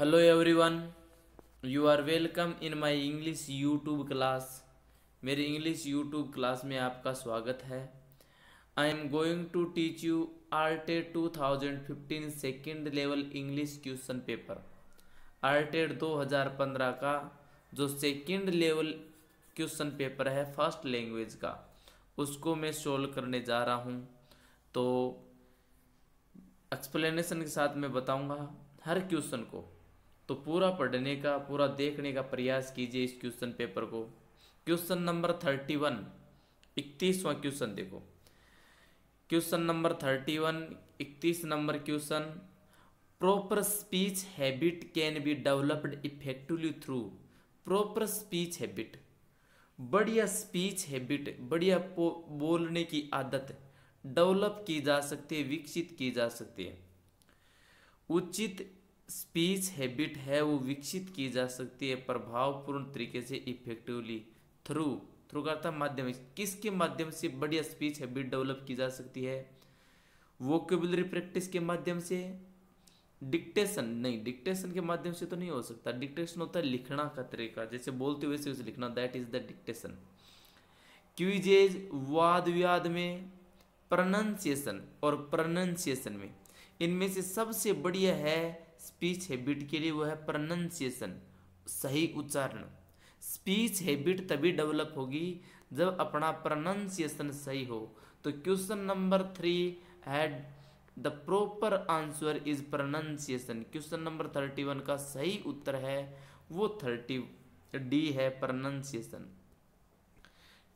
Hello everyone, you are welcome in my English YouTube class. मेरी English YouTube class में आपका स्वागत है. I am going to teach you आरटेड 2015 second level English question paper. आरटेड 2015 का जो सेकेंड लेवल क्वेश्चन पेपर है फर्स्ट लैंग्वेज का, उसको मैं सोल्व करने जा रहा हूँ. तो एक्सप्लेनेशन के साथ मैं बताऊँगा हर क्वेश्चन को. तो पूरा पढ़ने का, पूरा देखने का प्रयास कीजिए इस क्वेश्चन पेपर को. क्वेश्चन नंबर 31, 31वां क्वेश्चन देखो. Question number 31, 31 number question. Proper speech habit can be developed effectively through. Proper speech habit, बढ़िया स्पीच हैबिट, बढ़िया बोलने की आदत डेवलप की जा सकती है, विकसित की जा सकती है. उचित स्पीच हैबिट है वो विकसित की जा सकती है प्रभावपूर्ण तरीके से, इफेक्टिवली थ्रू. थ्रू का अर्थ माध्यम. किसके माध्यम से बढ़िया स्पीच हैबिट डेवलप की जा सकती है? वोकेबुलरी प्रैक्टिस के माध्यम से. डिक्टेशन नहीं, डिक्टेशन के माध्यम से तो नहीं हो सकता. डिक्टेशन होता है लिखना का तरीका, जैसे बोलते हुए वैसे लिखना, that is the dictation. Quizzes वाद विवाद में, प्रोनाउंसिएशन और प्रोनाउंसिएशन में, इनमें से सबसे बढ़िया है स्पीच हैबिट के लिए वो है प्रोनाउंसिएशन, सही उच्चारण. स्पीच हैबिट तभी डेवलप होगी जब अपना प्रोनाउंसिएशन सही हो. तो question number 3 had the proper answer is pronunciation. Question number 31 का सही उत्तर है वो 30D है, प्रोनाउंसिएशन.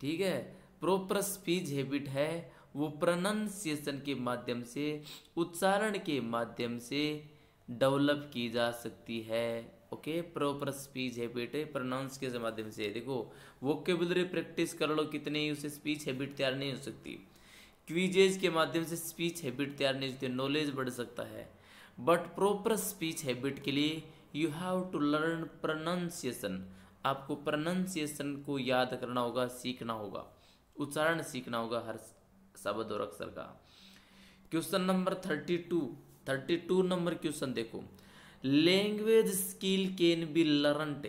ठीक है, प्रॉपर स्पीच हैबिट है वो प्रोनाउंसिएशन के माध्यम से, उच्चारण के माध्यम से डेवलप की जा सकती है. Okay, proper speech habit pronounce के माध्यम से. देखो, वोकेबुलरी प्रैक्टिस कर लो कितनी, उससे स्पीच हैबिट तैयार नहीं हो सकती. क्विजेज के माध्यम से स्पीच हैबिट तैयार नहीं होती, नॉलेज बढ़ सकता है. बट प्रॉपर स्पीच हैबिट के लिए you have to learn pronunciation. आपको प्रोनाउंसिएशन को याद करना होगा, सीखना होगा, उच्चारण सीखना होगा हर शब्द और अक्षर का. क्वेश्चन नंबर 32 नंबर क्वेश्चन देखो. Language skill can be learned.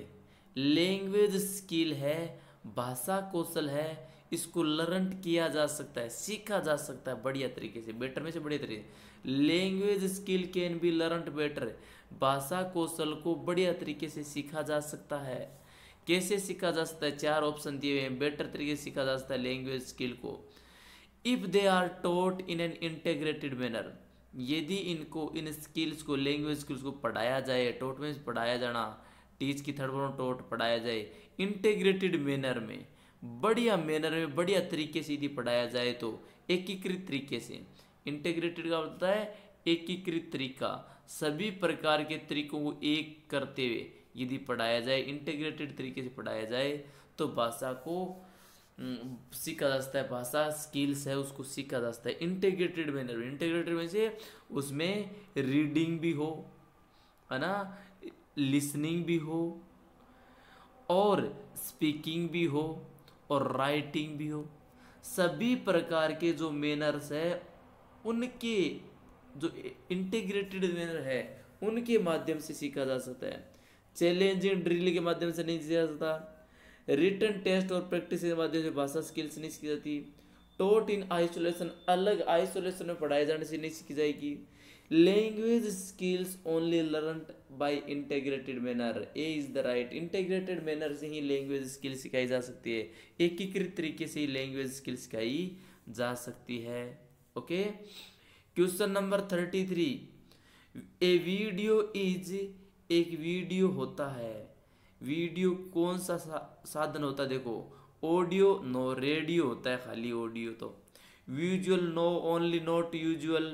Language skill है, भाषा कौशल है, इसको लर्न किया जा सकता है, सीखा जा सकता है बढ़िया तरीके से, बेटर में से बढ़िया तरीके से. Language skill can be learned better. भाषा कौशल को बढ़िया तरीके से सीखा जा सकता है. कैसे सीखा जा सकता है? 4 ऑप्शन दिए हुए हैं. बेटर तरीके से सीखा जा सकता है लैंग्वेज स्किल को if they are taught in an integrated manner. यदि इनको, इन स्किल्स को, लैंग्वेज स्किल्स को पढ़ाया जाए, टॉट में पढ़ाया जाना, टीच की थर्ड फॉर्म टॉट पढ़ाया जाए, इंटीग्रेटेड मैनर में, बढ़िया मैनर में, बढ़िया तरीके से यदि पढ़ाया जाए तो एकीकृत तरीके से. इंटीग्रेटेड का होता है एकीकृत तरीका, सभी प्रकार के तरीकों को एक करते हुए यदि पढ़ाया जाए, इंटीग्रेटेड तरीके से पढ़ाया जाए तो भाषा को सीखा जा सकता है. भाषा स्किल्स है उसको सीखा जा सकता है इंटीग्रेटेड मैनर में. इंटीग्रेटेड में से उसमें रीडिंग भी हो, है ना, लिसनिंग भी हो, और स्पीकिंग भी हो, और राइटिंग भी हो. सभी प्रकार के जो मैनर्स है उनके, जो इंटीग्रेटेड मैनर है उनके माध्यम से सीखा जा सकता है. चैलेंजिंग ड्रिल के माध्यम से नहीं सीखा जा सकता. रिटन टेस्ट और प्रैक्टिस के माध्यम से भाषा स्किल्स नहीं सीखी जाती. टॉट इन आइसोलेशन, अलग आइसोलेशन में पढ़ाए जाने से नहीं सीखी जाएगी. Language skills only learn by integrated manner. A is the right. Integrated manner से ही लैंग्वेज स्किल सिखाई जा सकती है, एकीकृत तरीके से ही लैंग्वेज स्किल सिखाई जा सकती है. Okay, question number 33. A video is, एक वीडियो होता है. वीडियो कौन सा साधन होता है? देखो, ऑडियो नो, रेडियो होता है खाली ऑडियो. तो visual no, only, not usual.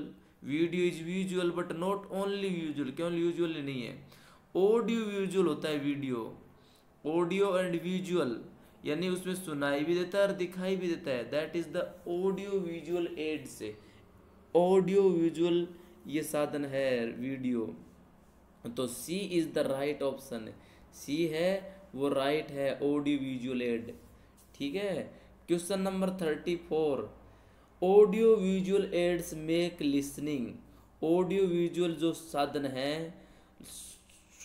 Video is visual but not only visual. केवल यूजुअल नहीं है, ऑडियो विजुअल होता है वीडियो. ऑडियो एंड विजुअल यानी उसमें सुनाई भी देता है और दिखाई भी देता है. That is the audio visual add से. ऑडियो विजुअल ये साधन है वीडियो. तो सी इज द राइट ऑप्शन. सी है वो राइट है, ऑडियो विजुअल एड. ठीक है, question number 34. Audio visual aids make listening. Audio visual जो साधन है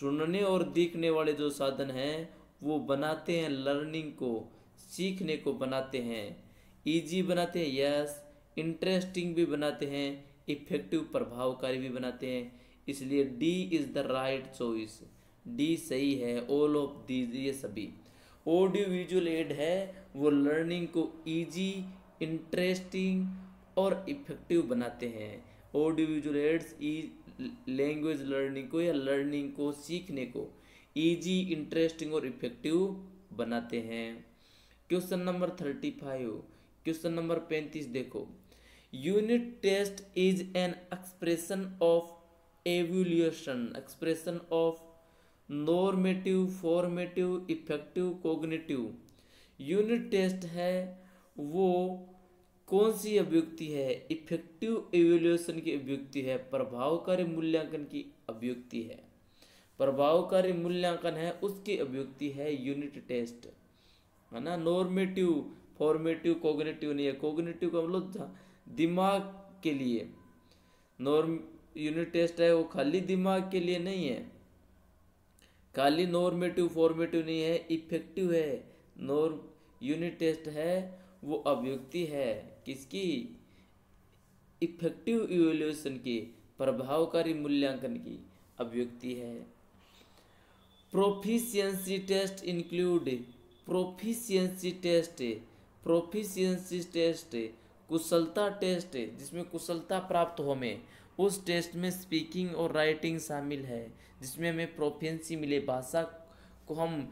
सुनने और देखने वाले जो साधन हैं वो बनाते हैं लर्निंग को, सीखने को बनाते हैं, इजी बनाते हैं, यस, इंटरेस्टिंग भी बनाते हैं, इफेक्टिव प्रभावकारी भी बनाते हैं। इसलिए D is the right choice, D सही है, ऑल ऑफ दीज, ये सभी। ऑडियो विजुअल एड है वो लर्निंग को इजी, इंटरेस्टिंग और इफेक्टिव बनाते हैं। Audio visual aids language learning को या लर्निंग को, सीखने को इजी, इंटरेस्टिंग और इफेक्टिव बनाते हैं। क्वेश्चन नंबर 35, क्वेश्चन नंबर 35 देखो। Unit test is an expression of evolution, expression of normative, formative, effective, cognitive. Unit test है वो कौन सी अभिव्यक्ति है? इफेक्टिव एवोल्यूशन की अभिव्यक्ति है, प्रभावकारी मूल्यांकन की अभिव्यक्ति है। प्रभावकारी मूल्यांकन है उसकी अभिव्यक्ति है यूनिट टेस्ट, है ना। नॉर्मेटिव, फॉर्मेटिव, कॉग्निटिव नहीं है। कॉग्निटिव का मतलब दिमाग के लिए, नॉर्म यूनिट टेस्ट है वो खाली दिमाग के लिए नहीं है, खाली नॉर्मेटिव फॉर्मेटिव नहीं है, इफेक्टिव है। नॉर्म यूनिट टेस्ट है वो अभिव्यक्ति है किसकी? इफेक्टिव इवैल्यूएशन की, प्रभावकारी मूल्यांकन की अभिव्यक्ति है। Proficiency test include, proficiency test, proficiency test कुशलता टेस्ट जिसमें कुशलता प्राप्त हो हमें, उस टेस्ट में स्पीकिंग और राइटिंग शामिल है, जिसमें हमें प्रोफिशिएंसी मिले, भाषा को हम,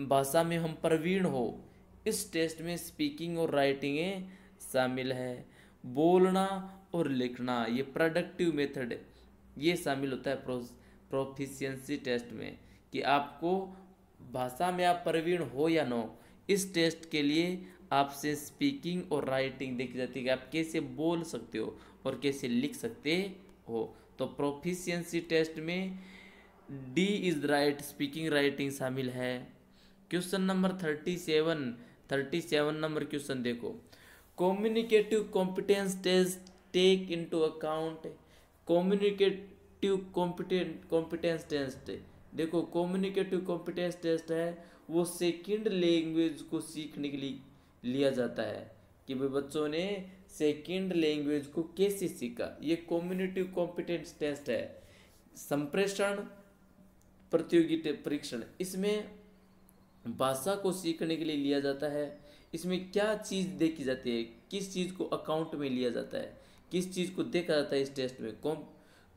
भाषा में हम प्रवीण हो। इस टेस्ट में स्पीकिंग और राइटिंग शामिल है। बोलना और लिखना, ये प्रोडक्टिव मेथड, ये शामिल होता है प्रोफिशिएंसी टेस्ट में, कि आपको भाषा में आप प्रवीण हो या न हो। इस टेस्ट के लिए आपसे स्पीकिंग और राइटिंग देखी जाती है कि आप कैसे बोल सकते हो और कैसे लिख सकते हो। तो प्रोफिशिएंसी टेस्ट में D is right, speaking writing शामिल है। क्वेश्चन नंबर 37 नंबर क्वेश्चन देखो। Communicative competence test take into account, communicative competence test देखो, कम्युनिकेटिव कॉम्पिटेंस टेस्ट है वो सेकंड लैंग्वेज को सीखने के लिए लिया जाता है, कि भाई बच्चों ने सेकंड लैंग्वेज को कैसे सीखा। ये कम्युनिकेटिव कॉम्पिटेंस टेस्ट है, संप्रेषण प्रतियोगी परीक्षण, इसमें भाषा को सीखने के लिए लिया जाता है। इसमें क्या चीज़ देखी जाती है, किस चीज़ को अकाउंट में लिया जाता है, किस चीज़ को देखा जाता है इस टेस्ट में?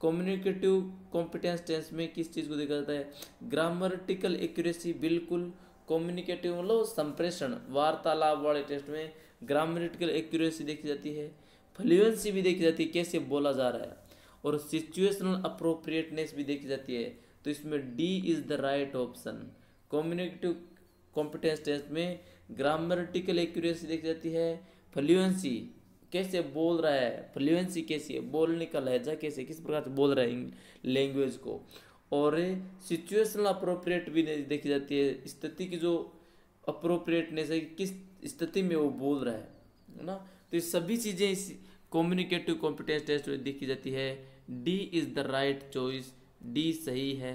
कम्युनिकेटिव कॉम्पिटेंस टेस्ट में किस चीज़ को देखा जाता है? ग्रामेटिकल एक्यूरेसी, बिल्कुल। कम्युनिकेटिव मतलब संप्रेषण, वार्तालाप वाले टेस्ट में ग्रामेटिकल एक्यूरेसी देखी जाती है, फ्लुएंसी भी देखी जाती है, कैसे बोला जा रहा है, और सिचुएशनल अप्रोप्रिएटनेस भी देखी जाती है। तो इसमें D is the right option. Communicative competence test में ग्रामेटिकल एक्यूरेसी देखी जाती है, फ्लुएंसी कैसे बोल रहा है, फ्लुएंसी कैसी है, बोलने का लहजा कैसे, किस प्रकार से बोल रहा है लैंग्वेज को, और सिचुएशनल अप्रोप्रिएट भी देखी जाती है, स्थिति की जो अप्रोप्रिएटनेस है, किस स्थिति में वो बोल रहा है ना। तो ये सभी चीज़ें इस कम्युनिकेटिव कॉम्पिटेंस टेस्ट में देखी जाती है। D is the right choice, D सही है।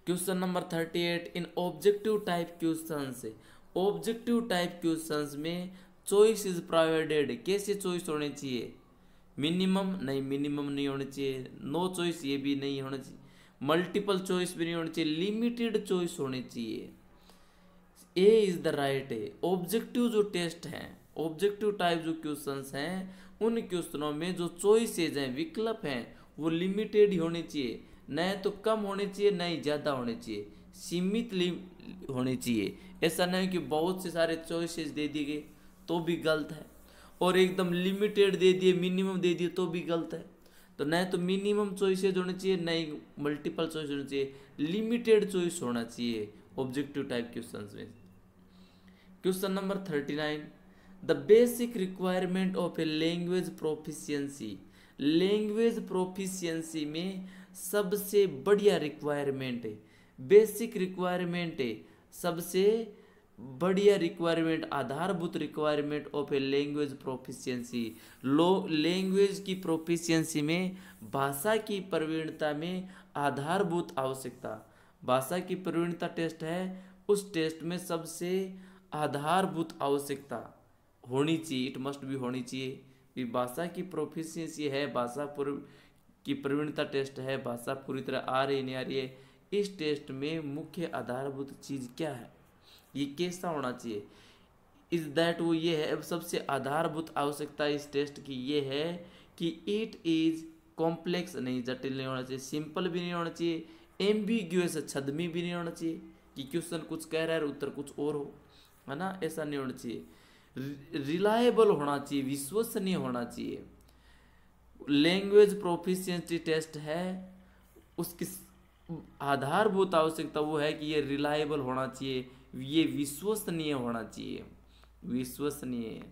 Question number 38, in objective type questions, objective type questions में चॉइस इज प्रोवाइडेड, कैसे चॉइस होनी चाहिए? मिनिमम नहीं, मिनिमम नहीं होनी चाहिए, नो चॉइस ये भी नहीं होना चाहिए, मल्टीपल चॉइस भी नहीं होनी चाहिए, लिमिटेड चॉइस होनी चाहिए। ए इज द राइट है। ऑब्जेक्टिव जो टेस्ट हैं, ऑब्जेक्टिव टाइप जो क्वेश्चंस हैं, उन क्वेश्चनों में जो चॉइसेज हैं, विकल्प हैं, वो लिमिटेड ही होने चाहिए, न तो कम होने चाहिए न ही ज़्यादा होने चाहिए, सीमित होने चाहिए। ऐसा नहीं कि बहुत से सारे चॉइसेस दे दिए गए तो भी गलत है, और एकदम लिमिटेड दे दिए, मिनिमम दे दिए तो भी गलत है। तो न तो मिनिमम चॉइसेज होने चाहिए न ही मल्टीपल चॉइस होने चाहिए, लिमिटेड चॉइस होना चाहिए ऑब्जेक्टिव टाइप क्वेश्चंस में। Question number 39, the basic requirement of a language proficiency, language proficiency में सबसे बढ़िया रिक्वायरमेंट है, बेसिक रिक्वायरमेंट है, सबसे बढ़िया रिक्वायरमेंट, आधारभूत requirement of a language proficiency. Low language की प्रोफिशिएंसी में भाषा की प्रवीणता में आधारभूत आवश्यकता, भाषा की प्रवीणता टेस्ट है, उस टेस्ट में सबसे आधारभूत आवश्यकता होनी चाहिए, इट मस्ट भी होनी चाहिए कि भाषा की प्रोफिशिएंसी है, की प्रवीणता टेस्ट है, भाषा पूरी तरह आ रही नहीं आ रही है, इस टेस्ट में मुख्य आधारभूत चीज़ क्या है, ये कैसा होना चाहिए, इज दैट वो ये है। अब सबसे आधारभूत आवश्यकता इस टेस्ट की ये है कि इट इज कॉम्प्लेक्स, नहीं जटिल नहीं होना चाहिए, सिंपल भी नहीं होना चाहिए, एम्बिग्यूअस छद्मी भी नहीं होना चाहिए कि क्वेश्चन कुछ कह रहा है और उत्तर कुछ और हो, है ना, ऐसा नहीं होना चाहिए, रिलायबल होना चाहिए, विश्वसनीय होना चाहिए। लैंग्वेज प्रोफिशिएंसी टेस्ट है, उसकी आधारभूत आवश्यकता वो है कि ये रिलायबल होना चाहिए, ये विश्वसनीय होना चाहिए, विश्वसनीय।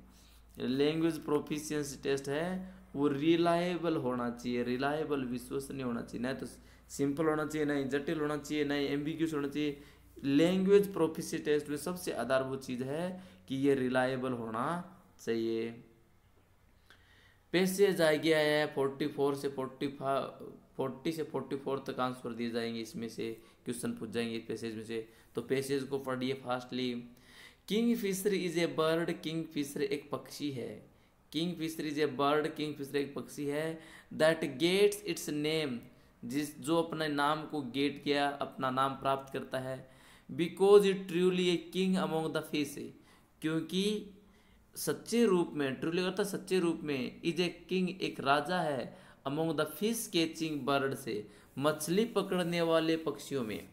लैंग्वेज प्रोफिशिएंसी टेस्ट है वो रिलायबल होना चाहिए, रिलायबल विश्वसनीय होना चाहिए, नहीं तो सिंपल होना चाहिए, नहीं जटिल होना चाहिए, नहीं एम्बिग्यूस होना चाहिए। लैंग्वेज प्रोफिशिएंसी टेस्ट में सबसे आधारभूत चीज़ है कि ये रिलायबल होना चाहिए। पैसेज आ गया है 40 से 44 तक आंसर दिए जाएंगे, इसमें से क्वेश्चन पूछ जाएंगे पैसेज में से, तो पैसेज को पढ़िए fastly. Kingfisher is a bird, kingfisher एक पक्षी है, kingfisher is a bird, kingfisher एक पक्षी है, दैट गेट्स इट्स नेम, जो अपने नाम को गेट किया, अपना नाम प्राप्त करता है, because it truly a king among the fish, क्योंकि सच्चे रूप में, ट्रूली करता सच्चे रूप में, इज ए किंग एक राजा है, among the fish catching bird से मछली पकड़ने वाले पक्षियों में,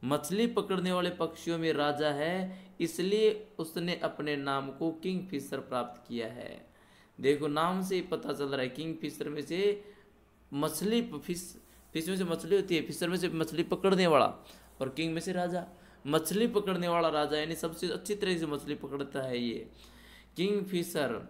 मछली पकड़ने वाले पक्षियों में राजा है, इसलिए उसने अपने नाम को किंग फिशर प्राप्त किया है। देखो नाम से ही पता चल रहा है, किंग फिशर में से मछली, फिश में से मछली होती है, फिशर में से मछली पकड़ने वाला, और किंग में से राजा, मछली पकड़ने वाला राजा, यानी सबसे अच्छी तरह से मछली पकड़ता है ये। Kingfisher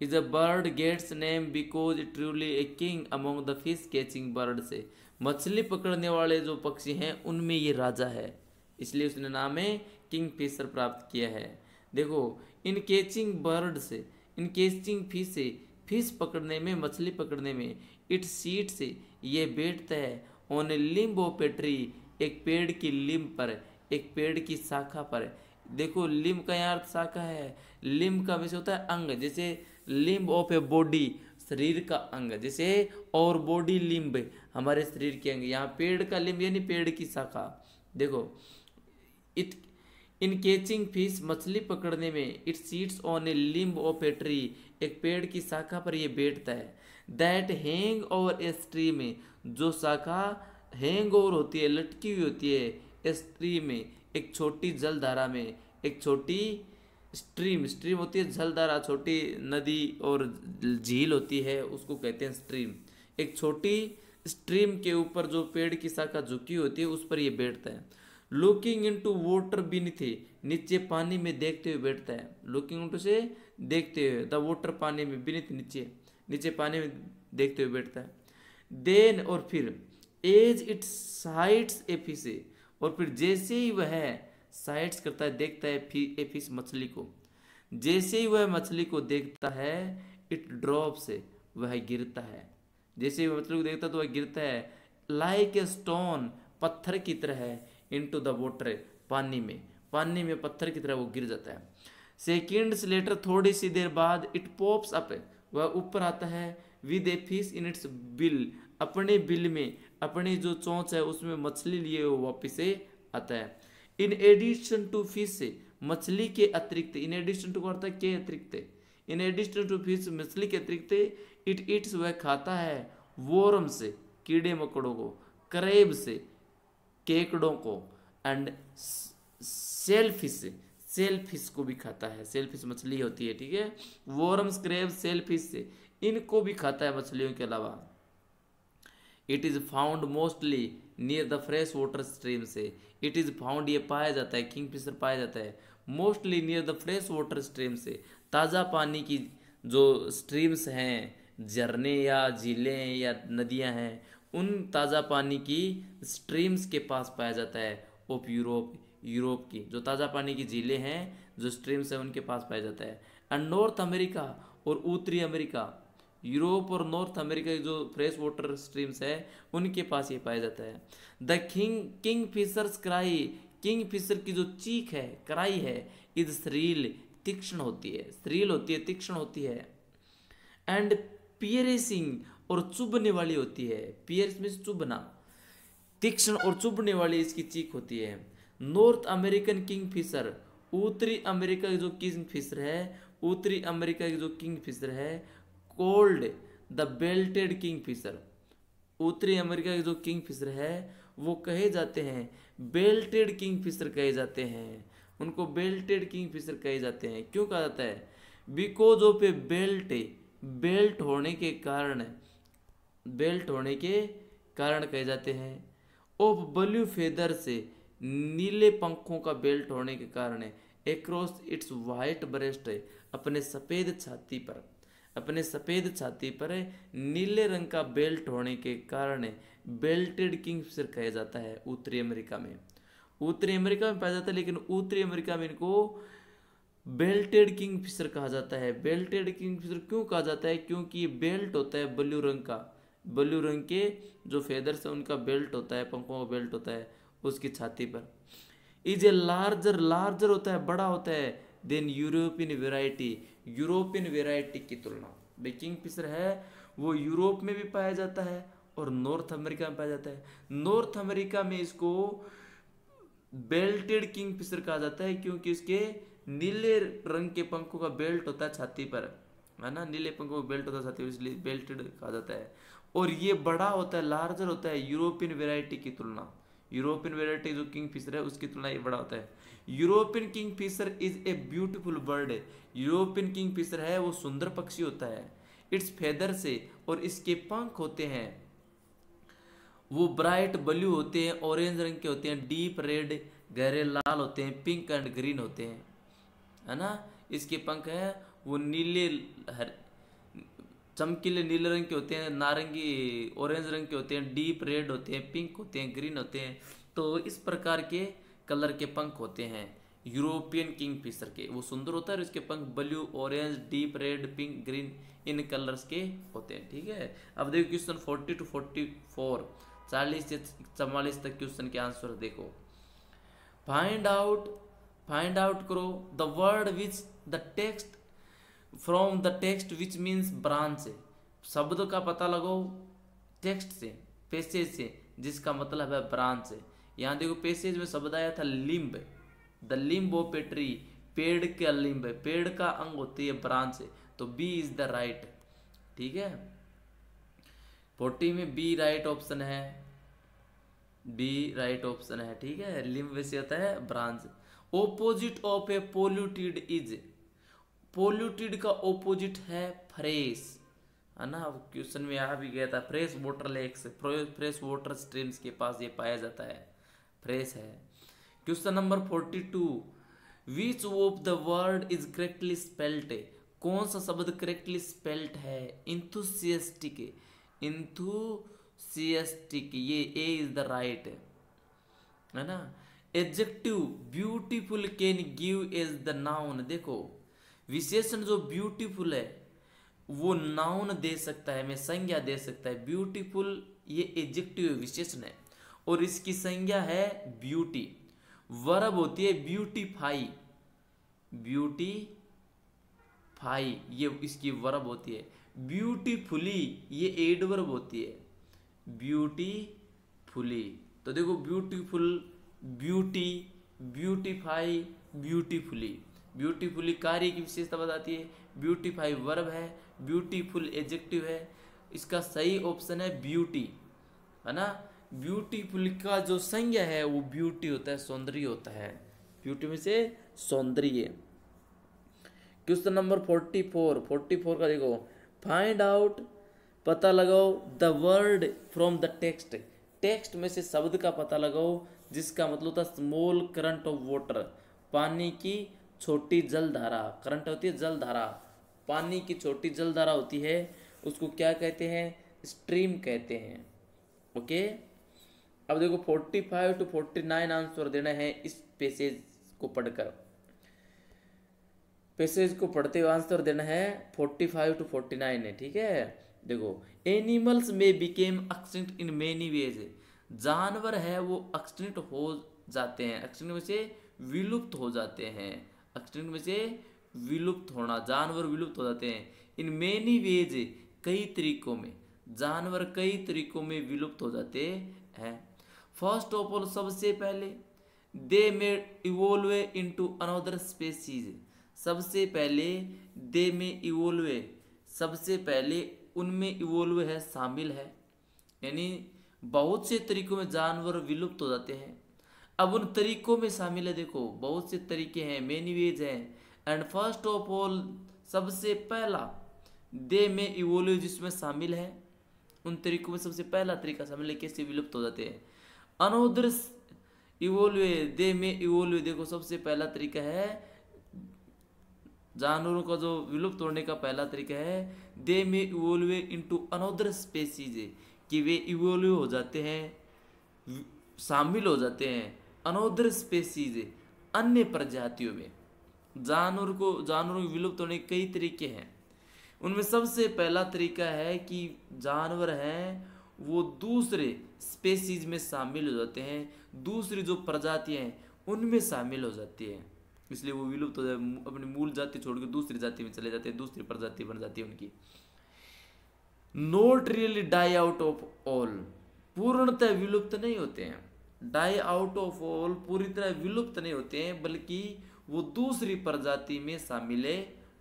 is a bird gets name because truly a king among the fish catching bird से, मछली पकड़ने वाले जो पक्षी हैं उनमें ये राजा है, इसलिए उसने नाम में किंग फिशर प्राप्त किया है। देखो इन कैचिंग बर्ड से, इन कैचिंग फिश से, फिश पकड़ने में, मछली पकड़ने में, इट सीट से ये बैठता है, on A limb of a tree, एक पेड़ की लिम्ब पर, एक पेड़ की शाखा पर। देखो लिम्ब का यहाँ अर्थ शाखा है, लिम्ब का वैसे होता है अंग, जैसे लिम्ब ऑफ ए बॉडी शरीर का अंग, जैसे और बॉडी लिम्ब हमारे शरीर के अंग, यहाँ पेड़ का लिम्ब यानी पेड़ की शाखा। देखो इट इन कैचिंग फिश, मछली पकड़ने में, it seats on A limb of a tree, एक पेड़ की शाखा पर ये बैठता है, that hang over a stream में, जो शाखा हैंग ओवर होती है, लटकी हुई होती है, स्ट्रीम में एक छोटी जलधारा में, एक छोटी स्ट्रीम, स्ट्रीम होती है जलधारा, छोटी नदी और झील होती है, उसको कहते हैं स्ट्रीम। एक छोटी स्ट्रीम के ऊपर जो पेड़ की शाखा झुकी होती है उस पर ये बैठता है। लुकिंग इनटू वाटर बीनीथ, नीचे पानी में देखते हुए बैठता है, लुकिंग इनटू से देखते हुए, द वाटर पानी में, बीनीथ नीचे, नीचे पानी में देखते हुए बैठता है। देन और फिर, as it sights a fish, और फिर जैसे ही वह साइट्स करता है, देखता है ए फिश मछली को, जैसे ही वह मछली को देखता है, इट ड्रॉप से वह गिरता है, जैसे ही मछली को देखता है तो वह गिरता है, लाइक ए स्टोन पत्थर की तरह है, इनटू द वाटर पानी में, पानी में पत्थर की तरह वो गिर जाता है। सेकेंड्स लेटर थोड़ी सी देर बाद, इट पॉप्स अप, वह ऊपर आता है, with a fish in its bill, अपने बिल में, अपनी जो चोंच है उसमें मछली लिए वो वापिस से आता है। इन एडिशन टू फिश, मछली के अतिरिक्त, इन एडिशन टू करता है के अतिरिक्त, इन एडिशन टू फिश मछली के अतिरिक्त, इट ईट्स वह खाता है, वोरम से कीड़े मकोड़ों को, क्रेब से केकड़ों को, एंड सेलफिश, सेलफिश को भी खाता है, सेलफिश मछली होती है, ठीक है, वोरम्स क्रेब सेलफिश से, इनको भी खाता है मछलियों के अलावा। It is found mostly near the fresh water stream से, इट इज़ फाउंड ये पाया जाता है, किंग फिशर पाया जाता है, mostly near the fresh water stream से, ताज़ा पानी की जो स्ट्रीम्स हैं, झरने या झीलें या नदियां हैं, उन ताज़ा पानी की स्ट्रीम्स के पास पाया जाता है, ऑफ यूरोप, यूरोप की जो ताज़ा पानी की झीलें हैं, जो स्ट्रीम्स है, उनके पास पाया जाता है। एंड नॉर्थ अमेरिका और उत्तरी अमेरिका, यूरोप और नॉर्थ अमेरिका की जो फ्रेश वाटर स्ट्रीम्स है, उनके पास ये पाया जाता है। The kingfisher's cry, kingfisher की जो चीख है, क्राई है, इज श्रील, तीक्ष्ण होती है, श्रील होती है, तीक्ष्ण होती है। एंड पियरेसिंग, और चुभने वाली होती है, पियर्स में चुभना, तीक्ष्ण और चुभने वाली इसकी चीख होती है। नॉर्थ अमेरिकन किंग फिशर, उत्तरी अमेरिका की जो किंग फिशर है, उत्तरी अमेरिका की जो किंग फिशर है, called the belted kingfisher, उत्तरी अमेरिका के जो किंग फिशर है वो कहे जाते हैं बेल्टेड किंग फिशर कहे जाते हैं, उनको बेल्टेड किंग फिशर कहे जाते हैं। क्यों कहा जाता है? Because of A belt, belt होने के कारण, बेल्ट होने के कारण कहे जाते हैं। ऑफ ब्लू फेदर से, नीले पंखों का बेल्ट होने के कारण, एक्रॉस इट्स वाइट ब्रेस्ट, अपने सफ़ेद छाती पर, अपने सफ़ेद छाती पर नीले रंग का बेल्ट होने के कारण बेल्टेड किंगफिशर कहा जाता है उत्तरी अमेरिका में। उत्तरी अमेरिका में पाया जाता है, लेकिन उत्तरी अमेरिका में इनको बेल्टेड किंगफिशर कहा जाता है। बेल्टेड किंगफिशर क्यों कहा जाता है? क्योंकि बेल्ट होता है ब्लू रंग का, ब्लू रंग के जो फेदर्स है उनका बेल्ट होता है, पंखों का बेल्ट होता है उसकी छाती पर। इज ए लार्जर, लार्जर होता है, बड़ा होता है, then European variety, European variety की तुलना। किंगफिशर है वो यूरोप में भी पाया जाता है और नॉर्थ अमेरिका में पाया जाता है। नॉर्थ अमेरिका में इसको बेल्टेड किंगफिशर कहा जाता है क्योंकि इसके नीले रंग के पंखों का बेल्ट होता है छाती पर, है ना, नीले पंखों का बेल्ट होता है छाती पर, इसलिए बेल्टेड कहा जाता है। और ये बड़ा होता है, लार्जर होता है यूरोपियन वेराइटी की तुलना। यूरोपियन वेराइटी जो किंगफिशर है उसकी तुलना ये बड़ा होता है। European Kingfisher is a beautiful bird, European Kingfisher है वो सुंदर पक्षी होता है। इट्स फेदर से, और इसके पंख होते हैं वो ब्राइट ब्लू होते हैं, ऑरेंज रंग के होते हैं, डीप रेड गहरे लाल होते हैं, पिंक एंड ग्रीन होते हैं, है ना। इसके पंख हैं वो नीले चमकीले नीले रंग के होते हैं, नारंगी ऑरेंज रंग के होते हैं, डीप रेड होते हैं, पिंक होते हैं, ग्रीन होते हैं। तो इस प्रकार के कलर के पंख होते हैं यूरोपियन किंगफिशर के। वो सुंदर होता है और इसके पंख blue, orange, deep red, pink, green in colours के होते हैं। ठीक है, अब देखो क्वेश्चन 40 to 44, 40 से 44 तक क्वेश्चन के आंसर देखो। फाइंड आउट करो the word which the text from the text which means branch, शब्द का पता लगाओ टेक्स्ट से, पैसेज से, जिसका मतलब है ब्रांच। यहाँ देखो पैसेज में शब्द आया था limb, the limb of a tree, पेड़ का लिम्ब, पेड़ का अंग होती है ब्रांच, तो बी इज द राइट। ठीक है, 40 में बी राइट ऑप्शन है, बी राइट ऑप्शन है। ठीक है, लिम्ब वैसे होता है branch. Opposite of a polluted is, polluted का ओपोजिट है फ्रेश, है ना। क्वेश्चन में आ भी गया था, fresh water lakes, fresh water streams के पास ये पाया जाता है, फ्रेश है। Question number 42, which of the word is correctly spelt, कौन सा शब्द करेक्टली स्पेल्ट है? इंथुसियास्टिक, इंथुसियास्टिक, ये ए इज द राइट, है ना। Adjective beautiful can give as the noun, देखो विशेषण जो ब्यूटीफुल है वो नाउन दे सकता है, मैं संज्ञा दे सकता है। ब्यूटीफुल ये एडजेक्टिव विशेषण है और इसकी संज्ञा है ब्यूटी। वर्ब होती है ब्यूटीफाई, ब्यूटीफाई ये इसकी वर्ब होती है। ब्यूटीफुली ये एडवर्ब होती है, ब्यूटीफुली। तो देखो beautiful, beauty, beautify, beautifully. Beautifully कार्य की विशेषता बताती है, ब्यूटीफाई वर्ब है, ब्यूटीफुल एडजेक्टिव है। इसका सही ऑप्शन है ब्यूटी, है ना। ब्यूटीफुल का जो संज्ञा है वो ब्यूटी होता है, सौंदर्य होता है, ब्यूटी में से सौंदर्य। क्वेश्चन नंबर 44 का देखो, फाइंड आउट, पता लगाओ the word from the text, text में से शब्द का पता लगाओ जिसका मतलब था स्मॉल करंट ऑफ वाटर, पानी की छोटी जलधारा। करंट होती है जलधारा, पानी की छोटी जलधारा होती है, उसको क्या कहते हैं? स्ट्रीम कहते हैं। ओके, अब देखो 45 to 49 आंसर देना है। इस पैसेज को पढ़कर। पैसेज को पढ़ते हुए आंसर देना है 45 to 49 है, ठीक है। देखो, एनिमल्स में became extinct in many ways, जानवर है वो एक्सटिंक्ट हो जाते हैं, एक्सटिंक्ट में से विलुप्त हो जाते हैं, एक्सटिंक्ट में से विलुप्त होना, जानवर विलुप्त हो जाते हैं। इन मेनी वेज, कई तरीकों में, जानवर कई तरीकों में विलुप्त हो जाते हैं। फर्स्ट ऑफ ऑल, सबसे पहले, दे मे इवोल्व इनटू अनदर स्पेसीज, सबसे पहले दे में इवोल्व, सबसे पहले उनमें इवोल्व है, शामिल है, यानी बहुत से तरीकों में जानवर विलुप्त हो जाते हैं। अब उन तरीकों में शामिल है, देखो बहुत से तरीके हैं, मेनी वेज हैं। एंड फर्स्ट ऑफ ऑल, सबसे पहला, दे में इवोल्व जिसमें शामिल है, उन तरीकों में सबसे पहला तरीका शामिल है, कैसे विलुप्त हो जाते हैं। अनोदर इवोल्व, दे में इवोल्व, देखो सबसे पहला तरीका है, जानवरों का जो विलुप्त होने का पहला तरीका है, दे में इवोल्व इनटू अनोदर स्पेसीज, कि वे इवोल्व हो जाते हैं, शामिल हो जाते हैं अनोदर स्पेसीज, अन्य प्रजातियों में। जानवरों के विलुप्त होने के कई तरीके हैं, उनमें सबसे पहला तरीका है कि जानवर हैं वो दूसरे स्पेसीज में शामिल हो जाते हैं, दूसरी जो प्रजातियां हैं उनमें शामिल हो जाती है, इसलिए वो विलुप्त हो जाए, अपनी मूल जाति छोड़कर दूसरी जाति में चले जाते हैं, दूसरी प्रजाति बन जाती है उनकी। Not really die out of all, पूर्णतः विलुप्त नहीं होते हैं, डाई आउट ऑफ ऑल, पूरी तरह विलुप्त नहीं होते हैं, बल्कि वो दूसरी प्रजाति में शामिल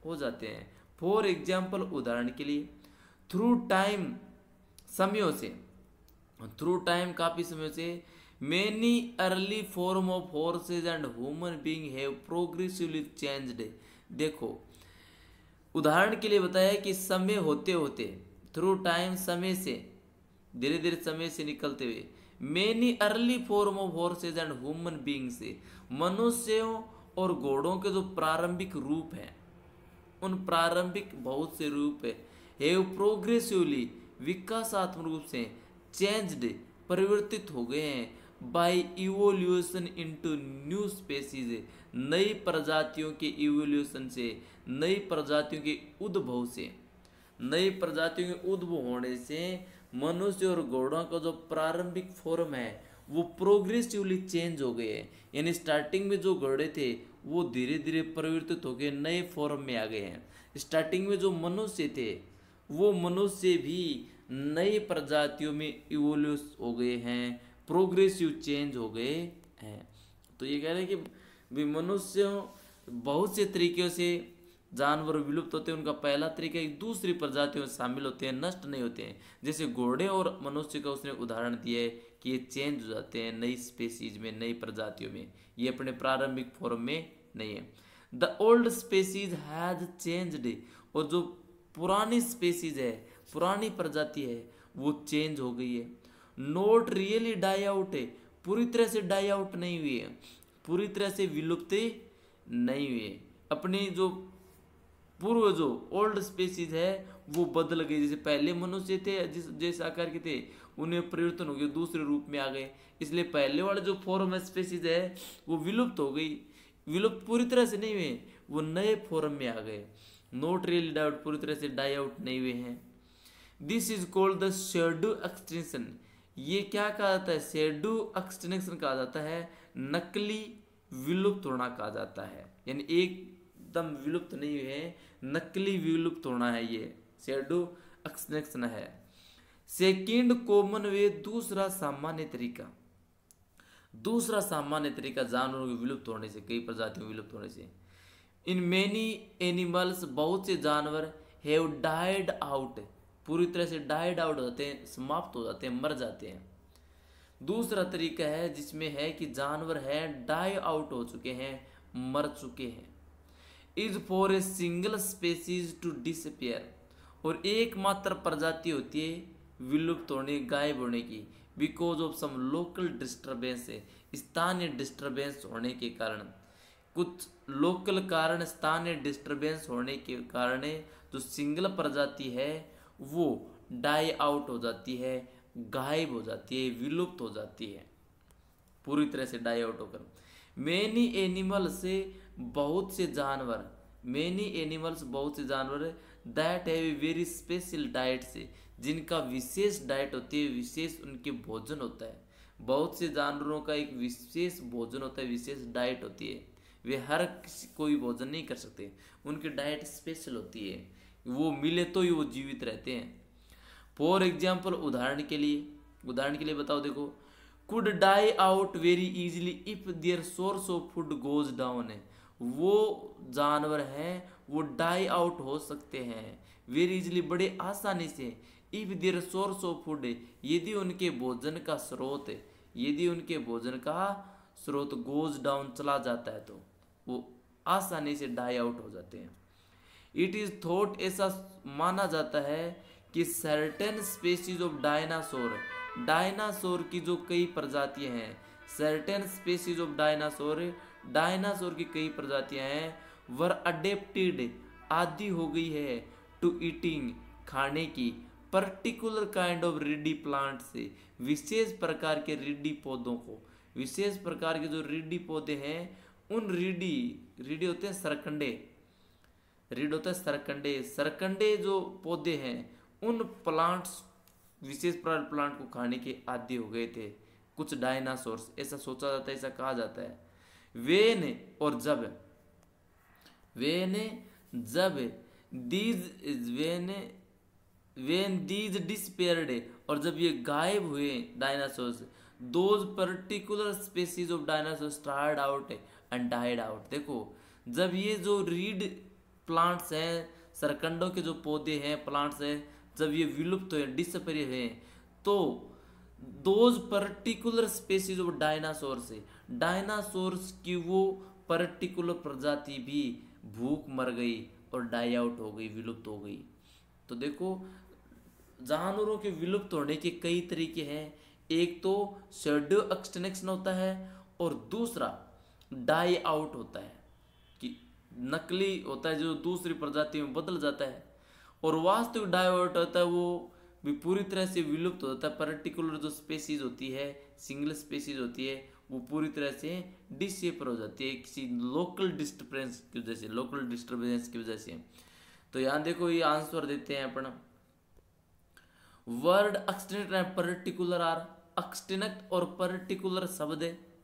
हो जाते हैं। फॉर एग्जाम्पल, उदाहरण के लिए, थ्रू टाइम, समयों से, थ्रू टाइम काफी समय से, many early form of horses and human being have progressively changed. देखो, उदाहरण के लिए बताया कि समय होते होते, थ्रू टाइम, समय से, धीरे धीरे समय से निकलते हुए, many early form of horses and human being से, मनुष्यों और घोड़ों के जो प्रारंभिक रूप हैं, उन प्रारंभिक बहुत से रूप हैव प्रोग्रेसिवली, विकासात्मक रूप से, चेंज्ड, परिवर्तित हो गए हैं, by evolution into new species, नई प्रजातियों के इवोल्यूशन से, नई प्रजातियों के उद्भव से, नई प्रजातियों के उद्भव होने से मनुष्य और घोड़ों का जो प्रारंभिक फॉर्म है वो प्रोग्रेसिवली चेंज हो गए हैं, यानी स्टार्टिंग में जो घोड़े थे वो धीरे धीरे परिवर्तित हो गए, नए फॉर्म में आ गए हैं। स्टार्टिंग में जो मनुष्य थे वो मनुष्य भी नई प्रजातियों में इवोल्यूस हो गए हैं, प्रोग्रेसिव चेंज हो गए हैं। तो ये कह रहे हैं कि मनुष्यों बहुत से तरीक़ों से जानवर विलुप्त होते हैं, उनका पहला तरीका एक दूसरी प्रजातियों में शामिल होते हैं, नष्ट नहीं होते हैं। जैसे घोड़े और मनुष्य का उसने उदाहरण दिया है कि ये चेंज हो जाते हैं नई स्पेसीज में, नई प्रजातियों में, ये अपने प्रारंभिक फॉर्म में नहीं है। The old species has changed, और जो पुरानी स्पेसीज है, पुरानी प्रजाति है, वो चेंज हो गई है। नोट रियली डाई आउट है, पूरी तरह से डाई आउट नहीं हुई है, पूरी तरह से विलुप्त नहीं हुई है, अपनी जो पूर्व जो ओल्ड स्पेसीज है वो बदल गई। जैसे पहले मनुष्य थे जैसे आकार के थे, उन्हें परिवर्तन हो गया, दूसरे रूप में आ गए, इसलिए पहले वाले जो फॉर्म स्पेसीज है वो विलुप्त हो गई, विलुप्त पूरी तरह से नहीं हुए, वो नए फॉर्म में आ गए। नोट रियली डाई आउट, पूरी तरह से डाई आउट नहीं हुए हैं। This is called the shadow extinction, ये क्या कहा जाता है, शैडो एक्सटिंक्शन कहा जाता है, नकली विलुप्त होना कहा जाता है, यानी एकदम विलुप्त नहीं हुए हैं, नकली विलुप्त होना है, ये शैडो एक्सटिंक्शन है। सेकेंड कॉमन वे, दूसरा सामान्य तरीका, दूसरा सामान्य तरीका जानवरों के विलुप्त होने से, कई प्रजातियों विलुप्त होने से। इन मेनी एनिमल्स, बहुत से जानवर, हैव डाइड आउट, पूरी तरह से डाइड आउट हो जाते हैं, समाप्त हो जाते हैं, मर जाते हैं। दूसरा तरीका है जिसमें है कि जानवर हैं डाई आउट हो चुके हैं, मर चुके हैं। Is for a single species to disappear, और एकमात्र प्रजाति होती है विलुप्त होने, गायब होने की, because of some local disturbance, स्थानीय डिस्टर्बेंस होने के कारण, कुछ लोकल कारण, स्थानीय डिस्टर्बेंस होने के कारण जो सिंगल प्रजाति है वो डाई आउट हो जाती है, गायब हो जाती है, विलुप्त हो जाती है, पूरी तरह से डाई आउट होकर। मैनी एनिमल से बहुत से जानवर, मैनी एनिमल्स बहुत से जानवर that have a very special diet से, जिनका विशेष डाइट होती है, विशेष उनके भोजन होता है। बहुत से जानवरों का एक विशेष भोजन होता है, विशेष डाइट होती है। वे हर किसी कोई भोजन नहीं कर सकते, उनकी डाइट स्पेशल होती है, वो मिले तो ही वो जीवित रहते हैं। फॉर एग्जाम्पल, उदाहरण के लिए बताओ, देखो, could die out very easily if their source of food goes down है, वो जानवर हैं वो डाई आउट हो सकते हैं वेरी इजीली, बड़े आसानी से, if their source of food है, यदि उनके भोजन का स्रोत है, यदि उनके भोजन का स्रोत गोज डाउन चला जाता है तो वो आसानी से डाई आउट हो जाते हैं। इट इज थॉट, ऐसा माना जाता है कि certain species of dinosaur, dinosaur की जो कई प्रजातियां हैं, certain species of dinosaur, dinosaur की कई प्रजातियां हैं, वर अडेप्टेड, आदि हो गई है, टू ईटिंग, खाने की, particular kind of Ridi plant से, विशेष प्रकार के रिडी पौधों को, विशेष प्रकार के जो रिडी पौधे हैं उन रिडी होते हैं सरकंडे, रीड होता है सरकंडे, सरकंडे जो पौधे हैं उन प्लांट्स, विशेष प्रकार प्लांट को खाने के आदी हो गए थे कुछ डायनासोर्स, ऐसा सोचा जाता है, ऐसा कहा जाता है। वेन और जब, वेन जब दीज वेन दीज डिसपेयर्ड, और जब ये गायब हुए dinosaurs, those particular species of dinosaur started out and died out. देखो, जब ये जो रीड प्लांट्स हैं, सरकंडों के जो पौधे हैं, प्लांट्स हैं, जब ये विलुप्त हुए, डिसअपेयर हुए, तो those particular species of dinosaur से, डायनासोर्स की वो पर्टिकुलर प्रजाति भी भूख मर गई और डाई आउट हो गई, विलुप्त हो गई। तो देखो, जानवरों के विलुप्त होने के कई तरीके हैं, एक तो शेड्यू एक्सटिंक्शन होता है और दूसरा डाई आउट होता है, कि नकली होता है जो दूसरी प्रजाति में बदल जाता है, और वास्तविक डाई आउट होता है वो भी पूरी तरह से विलुप्त हो जाता है। पर्टिकुलर जो स्पेसीज होती है, सिंगल स्पेसीज होती है, वो पूरी तरह से डिसअपियर हो जाती है किसी लोकल डिस्टर्बेंस की वजह से, लोकल डिस्टर्बेंस की वजह से। तो यहाँ देखो, ये आंसर देते हैं अपन, word extinct and particular are, extinct और पर्टिकुलर शब्द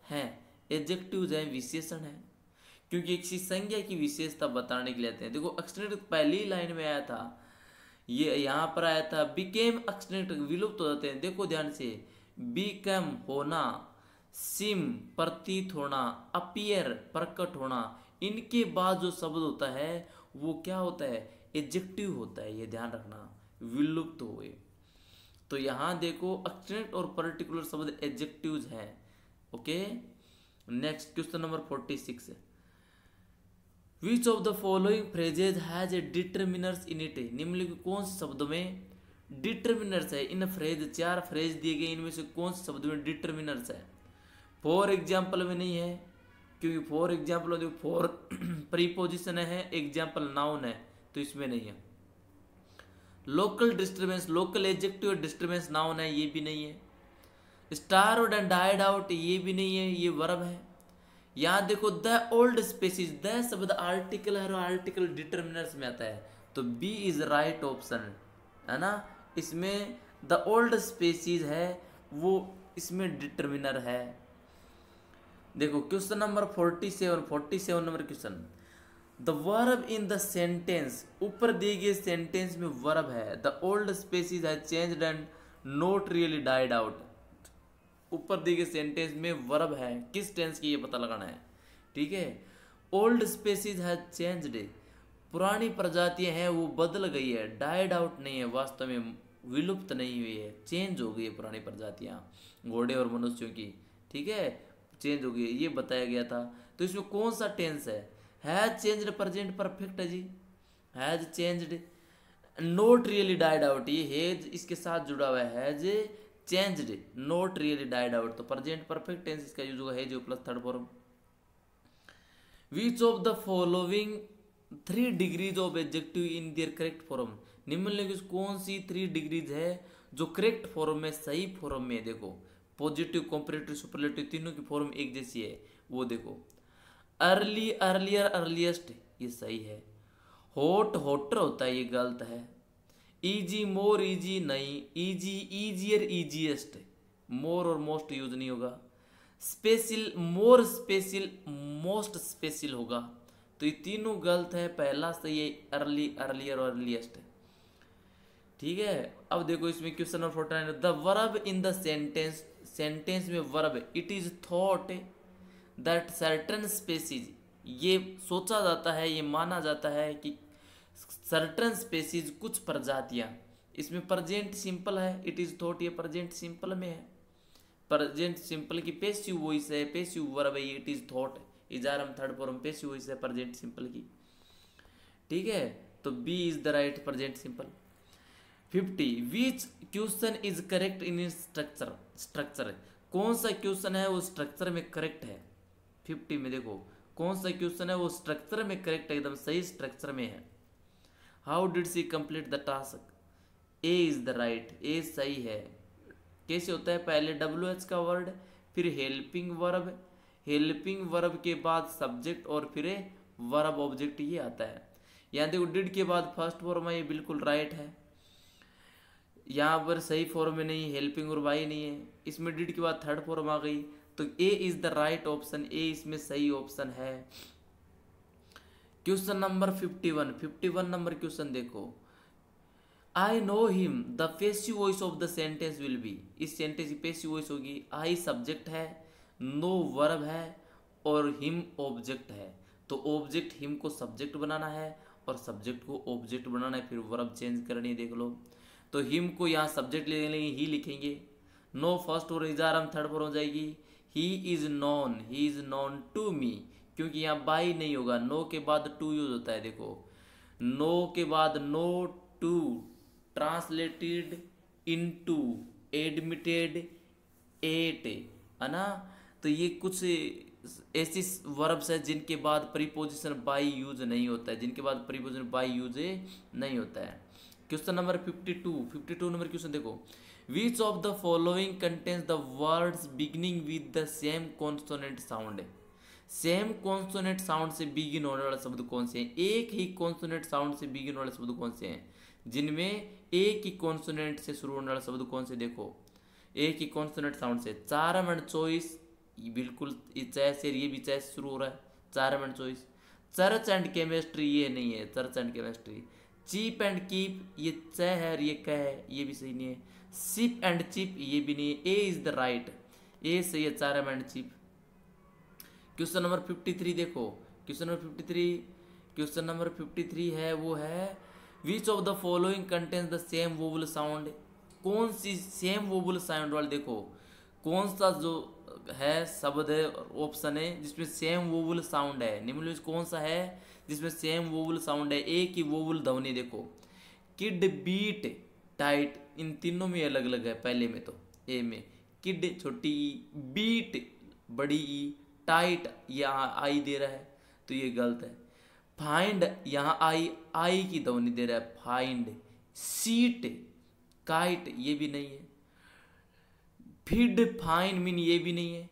हैं, एडजेक्टिव्स हैं, विशेषण हैं, क्योंकि किसी संज्ञा की विशेषता बताने के लिए आते हैं। देखो, एक्सटिंक्ट पहली लाइन में आया था, ये यहाँ पर आया था बिकेम एक्सटिंक्ट, विलुप्त हो जाते हैं। देखो ध्यान से, बिकम होना, सिम प्रतीत होना, अपीयर प्रकट होना, इनके बाद जो शब्द होता है वो क्या होता है, एडजेक्टिव होता है, ये ध्यान रखना, विलुप्त हुए। तो यहाँ देखो, एक्सटिंक्ट और पर्टिकुलर शब्द एडजेक्टिव्स हैं। Okay, next question number 46, which of the following phrases has a determiners in it, निम्नलिखित कौन से शब्दों में डिटर्मिनर्स है। इन फ्रेज, चार फ्रेज दिए गए, इनमें से कौन से शब्द में डिटर्मिनर्स है। फॉर एग्जाम्पल में नहीं है, क्योंकि फॉर एग्जाम्पल फॉर प्रीपोजिशन है, एग्जाम्पल नाउन है, तो इसमें नहीं है। Local disturbance, local adjective disturbance noun है, ये भी नहीं है। स्टार्व्ड एंड डाइड आउट, ये भी नहीं है, ये वर्ब है। यहाँ देखो, द ओल्ड स्पेसीज, द शब्द आर्टिकल है और आर्टिकल डिटर्मिनर्स में आता है, तो बी इज राइट ऑप्शन है ना। इसमें द ओल्ड स्पेसीज है, वो इसमें डिटर्मिनर है। देखो question number 47 number question, the verb in the sentence, ऊपर दिए गए सेंटेंस में वर्ब है, द ओल्ड स्पेसीज है changed and not really died out. ऊपर दिए गए सेंटेंस में वर्ब है, किस टेंस की ये पता लगाना है, ठीक है। ओल्ड स्पेसीज है चेंज्ड, पुरानी प्रजातियां हैं वो बदल गई है, डाइड आउट नहीं है, वास्तव में विलुप्त नहीं हुई है, चेंज हो गई है पुरानी प्रजातियां, घोड़े और मनुष्यों की, ठीक है, चेंज हो गई है, ये बताया गया था। तो इसमें कौन सा टेंस है चेंज्ड, प्रेजेंट परफेक्ट है जी, has changed, not really died out, ये हैज इसके साथ जुड़ा हुआ है, has changed, not really died out, तो प्रेजेंट परफेक्ट टेंस इसका यूज होगा, has plus third form. Which of the following 3 degrees of adjective in their correct form, निम्नलिखित कौन सी 3 डिग्रीज है जो करेक्ट फॉर्म में, सही फॉर्म में। देखो, पॉजिटिव, कंपैरेटिव, सुपरलेटिव, तीनों की फॉर्म एक जैसी है, वो देखो, अर्ली, अर्लियर, अर्लीस्ट, ये सही है। होट, होटर होता है, ये गलत है। इजी, मोर इजी नहीं, इजी, इजियर, इजीएस्ट, मोर और मोस्ट यूज नहीं होगा। Special, more special, most special होगा। तो ये तीनों गलत है, पहला सही है अर्ली, अर्लियर और अर्लीस्ट। ठीक है, अब देखो इसमें question number 49, the verb in the sentence, sentence में verb, it is thought that certain species, ये सोचा जाता है, ये माना जाता है कि सर्टन स्पेसीज, कुछ प्रजातियां, इसमें प्रेजेंट सिंपल है, इट इज थॉट, ये प्रेजेंट सिंपल में है। प्रेजेंट सिंपल की पैसिव वॉइस है, पैसिव वर्ब है, इट इज थॉट, इजारम थर्ड फॉर्म पैसिव वॉइस है प्रेजेंट सिंपल की। ठीक है, तो B is the right present simple. 50, which question is correct in structure, structure, कौन सा क्वेश्चन है वो स्ट्रक्चर में करेक्ट है। 50 में देखो कौन सा क्वेश्चन है वो स्ट्रक्चर में करेक्ट है, एकदम सही स्ट्रक्चर में है। How did she complete the task, A is the right, A सही है। कैसे होता है, पहले WH का वर्ड, फिर हेल्पिंग वर्ब, हेल्पिंग वर्ब के बाद सब्जेक्ट और फिर वर्ब ऑब्जेक्ट, ये आता है। यहाँ देखो डिड के बाद फर्स्ट फॉर्म है, ये बिल्कुल राइट है। यहाँ पर सही फॉर्म में नहीं, हेल्पिंग और वाई नहीं है, इसमें डिड के बाद थर्ड फॉर्म आ गई, तो ए इज द राइट ऑप्शन, ए इसमें सही ऑप्शन है। क्वेश्चन नंबर 51, 51 नंबर क्वेश्चन देखो, I know him, the passive voice of the sentence will be, इस सेंटेंस की पैसिव वॉइस होगी, आई सब्जेक्ट है, नो वर्ब है और हिम ऑब्जेक्ट है। तो ऑब्जेक्ट हिम को सब्जेक्ट बनाना है और सब्जेक्ट को ऑब्जेक्ट बनाना है, फिर वर्ब चेंज करनी है, देख लो। तो हिम को यहाँ सब्जेक्ट ले लेंगे, ही लिखेंगे, नो फर्स्ट और इजारम थर्ड फॉर्म हो जाएगी, he is known, he is known to me, क्योंकि यहाँ बाई नहीं होगा, नो के बाद टू यूज होता है, देखो नो के बाद know to, translated into, admitted, at, है ना। तो ये कुछ ऐसी वर्ब्स है जिनके बाद प्रीपोजिशन बाई यूज नहीं होता है, जिनके बाद प्रीपोजिशन बाई यूज नहीं होता है। क्वेश्चन नंबर 52, 52 नंबर क्वेश्चन देखो, विच of the following contains the words beginning with the same consonant sound, same consonant sound से बिगिन होने वाले शब्द कौन से हैं, एक ही कॉन्सोनेंट साउंड से बिगिन वाले शब्द कौन से हैं, जिनमें एक ही कॉन्सोनेंट से शुरू होने वाला शब्द कौन से, देखो एक ही कॉन्सोनेंट साउंड से, चारम एंड चॉइस, बिल्कुल चय से, ये भी चय से शुरू हो रहा है, charm and choice. Church and chemistry, ये नहीं है, church and chemistry. Cheap and keep, ये चय है और ये कह है, ये भी सही नहीं है। सिप एंड चिप, ये भी नहीं है, ए इज द राइट, ए सही है, charm and chip. Question number 53 देखो, क्वेश्चन नंबर 53, क्वेश्चन नंबर 53 है वो है, विच of the following contains the same vowel sound, कौन सी सेम वोवल साउंड वाले, देखो कौन सा जो है शब्द है ऑप्शन है जिसमें सेम वोवल साउंड है, निम्नलिखित कौन सा है जिसमें सेम वोवल साउंड है, एक ही वोवल ध्वनि, देखो किड, बीट, टाइट, इन तीनों में अलग अलग है। पहले में तो ए में किड छोटी ई, बीट बड़ी ई, टाइट यहाँ आई दे रहा है तो ये गलत है। फाइंड, यहाँ आई, आई की ध्वनि दे रहा है, फाइंड। सीट, काइट, ये भी नहीं है। फीड, फाइन, मीन, ये भी नहीं है।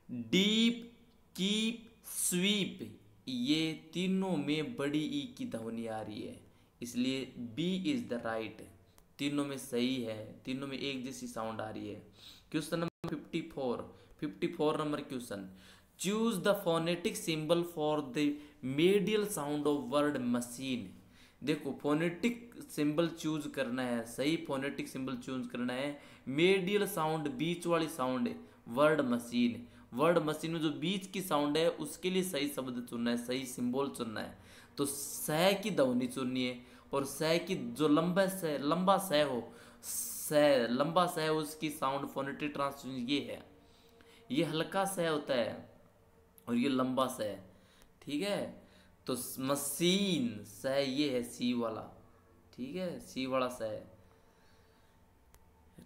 डीप, कीप, स्वीप, ये तीनों में बड़ी ई की ध्वनि आ रही है, इसलिए बी इज द राइट, तीनों में सही है, तीनों में एक जैसी साउंड आ रही है। Question number 54, 54 number question, choose the phonetic symbol for the medial sound of word machine. देखो फोनेटिक सिंबल चूज करना है, सही फोनेटिक सिंबल चूज करना है। मीडियल साउंड, बीच वाली साउंड है, वर्ड मशीन, वर्ड मशीन में जो बीच की साउंड है उसके लिए सही शब्द चुनना है, सही सिंबल चुनना है। तो सह की ध्वनि चुननी है और सह की जो लंबा सह, लंबा सह हो, सह लंबा सह, उसकी साउंड फोनेटिक ट्रांसलेशन ये है, ये हल्का सह होता है और ये लंबा सह, ठीक है। तो मशीन सह ये है सी वाला, ठीक है, सी वाला सह।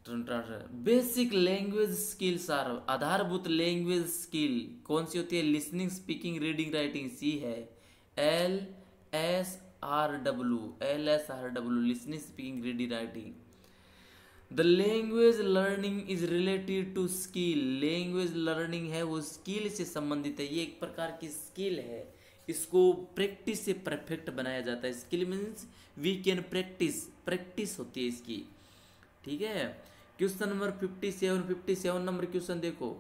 बेसिक लैंग्वेज स्किल्स आर, आधारभूत लैंग्वेज स्किल कौन सी होती है, listening, speaking, reading, writing, C है। LSRW, LSRW, listening, speaking, reading, writing. The language learning is related to skill, language learning है वो स्किल से संबंधित है, ये एक प्रकार की स्किल है, इसको प्रैक्टिस से परफेक्ट बनाया जाता है। Skill means we can practice, practice होती है इसकी, ठीक है। क्वेश्चन नंबर 57 नंबर क्वेश्चन देखो,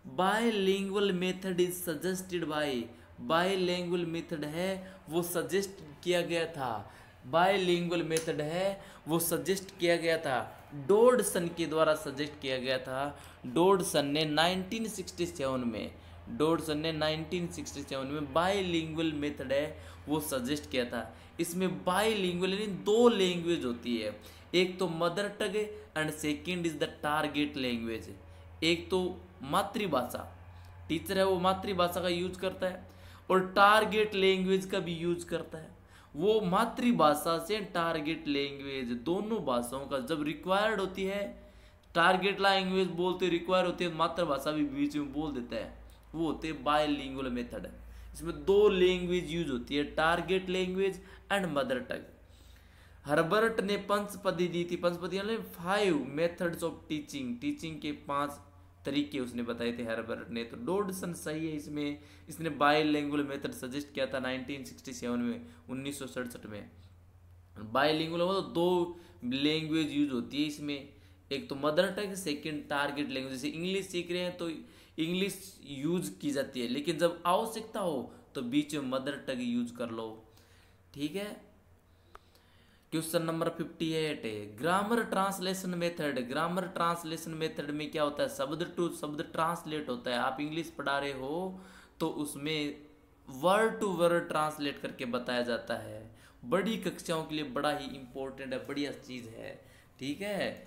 bilingual method is suggested by, bilingual method है वो सजेस्ट किया गया था, बायलिंगुअल मेथड है वो सजेस्ट किया गया था, डॉडसन के द्वारा सजेस्ट किया गया था। डॉडसन ने 1967 में, डॉडसन ने 1967 में बायलिंगुअल मेथड है वो सजेस्ट किया था। इसमें बायलिंगुअल यानी दो लैंग्वेज होती है, एक तो mother tongue and second is the target language. एक तो मातृभाषा, टीचर है वो मातृभाषा का यूज करता है और टारगेट लैंग्वेज का भी यूज करता है। वो मातृभाषा से टारगेट लैंग्वेज दोनों भाषाओं का जब रिक्वायर्ड होती है, टारगेट लैंग्वेज बोलते रिक्वायर होती है, मातृभाषा भी बीच में बोल देता है, वो होते हैं बायलिंगुअल मेथड। इसमें दो लैंग्वेज यूज होती है, target language and mother tongue. Herbert ने पंचपदी दी थी, पंचपदी यानी 5 मेथड्स ऑफ टीचिंग, टीचिंग के 5 तरीके उसने बताए थे हर्बर्ट ने। तो डॉडसन सही है इसमें, इसने बायलिंगुअल मेथड सजेस्ट किया था 1967 में, 1967 में। बायलिंगुअल तो दो लैंग्वेज यूज होती है इसमें, एक तो mother tongue, second target language. जैसे इंग्लिश सीख रहे हैं तो इंग्लिश यूज की जाती है, लेकिन जब आवश्यकता हो तो बीच में मदर टंग यूज कर लो, ठीक है। क्वेश्चन नंबर 58 है grammar translation method. Grammar translation method में क्या होता है, शब्द टू शब्द ट्रांसलेट होता है। आप इंग्लिश पढ़ा रहे हो तो उसमें वर्ड टू वर्ड ट्रांसलेट करके बताया जाता है। बड़ी कक्षाओं के लिए बड़ा ही इंपॉर्टेंट है, बढ़िया चीज़ है, ठीक है।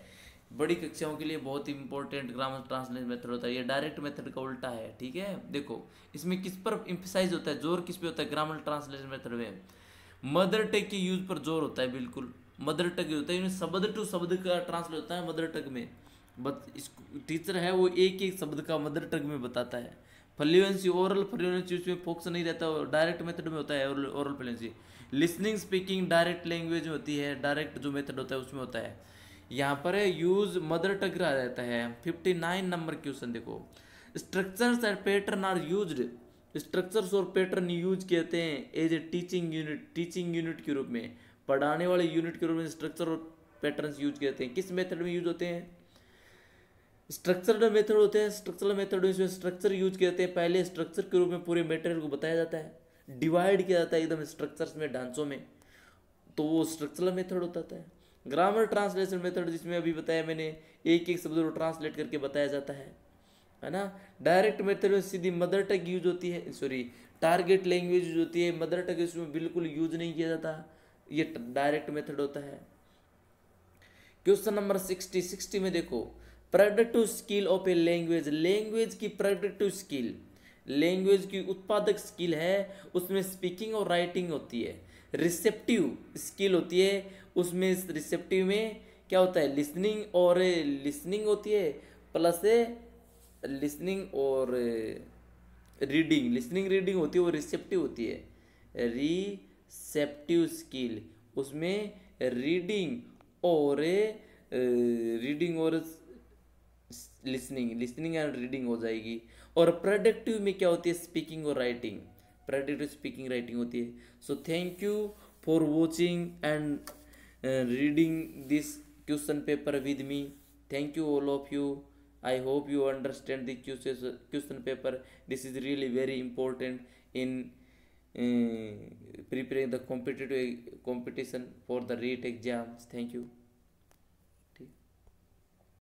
बड़ी कक्षाओं के लिए बहुत इंपॉर्टेंट ग्रामर ट्रांसलेशन मेथड होता है, ये डायरेक्ट मेथड का उल्टा है, ठीक है। देखो इसमें किस पर इम्फेसाइज होता है, जोर किस पे होता है ग्रामर ट्रांसलेशन मेथड में, मदर टंग के यूज पर जोर होता है, बिल्कुल मदर टंग होता है, शब्द टू शब्द का ट्रांसलेट होता है मदर टंग में। बट टीचर है वो एक एक शब्द का मदर टंग में बताता है। फ्लुएंसी, ओरल फ्लुएंसी उसमें फोकस नहीं रहता, डायरेक्ट मेथड में होता है oral fluency. Listening speaking direct language में होती है, डायरेक्ट जो मेथड होता है उसमें होता है। यहाँ पर यूज मदर टंग रहा रहता है। 59 नंबर क्वेश्चन देखो, structures and pattern are used, structures और पैटर्न यूज कहते हैं as a teaching unit, teaching unit के रूप में, पढ़ाने वाले यूनिट के रूप में स्ट्रक्चर और पैटर्न्स यूज कहते हैं। किस मेथड में यूज होते हैं, स्ट्रक्चरल मेथड होते हैं। स्ट्रक्चरल मेथड में स्ट्रक्चर यूज करते हैं, पहले स्ट्रक्चर के रूप में पूरे मटेरियल को बताया जाता है, डिवाइड किया जाता है एकदम स्ट्रक्चर्स में, ढांचों में, तो वो स्ट्रक्चरल मेथड होता है। ग्रामर ट्रांसलेशन मेथड जिसमें अभी बताया मैंने, एक एक शब्द को ट्रांसलेट करके बताया जाता है ना। डायरेक्ट मेथड में सीधी मदर टंग यूज होती है, सॉरी टारगेट लैंग्वेज यूज होती है, मदर टंग इसमें बिल्कुल यूज नहीं किया जाता, ये डायरेक्ट मेथड होता है। क्वेश्चन नंबर 60 में देखो, productive skill of a language, language की प्रोडक्टिव स्किल, लैंग्वेज की उत्पादक स्किल है, उसमें स्पीकिंग और राइटिंग होती है। रिसेप्टिव स्किल होती है, उसमें रिसेप्टिव में क्या होता है, लिसनिंग और लिसनिंग होती है, प्लस लिसनिंग और रीडिंग, लिसनिंग रीडिंग होती है, वो रिसेप्टिव होती है। रिसेप्टिव स्किल उसमें रीडिंग और लिसनिंग, लिसनिंग एंड रीडिंग हो जाएगी। और प्रोडक्टिव में क्या होती है, स्पीकिंग और राइटिंग, प्रोडक्टिव स्पीकिंग राइटिंग होती है। So thank you for watching and reading this question paper with me. Thank you all of you. I hope you understand the question paper. This is really very important in preparing the competitive competition for the REET exams. Thank you.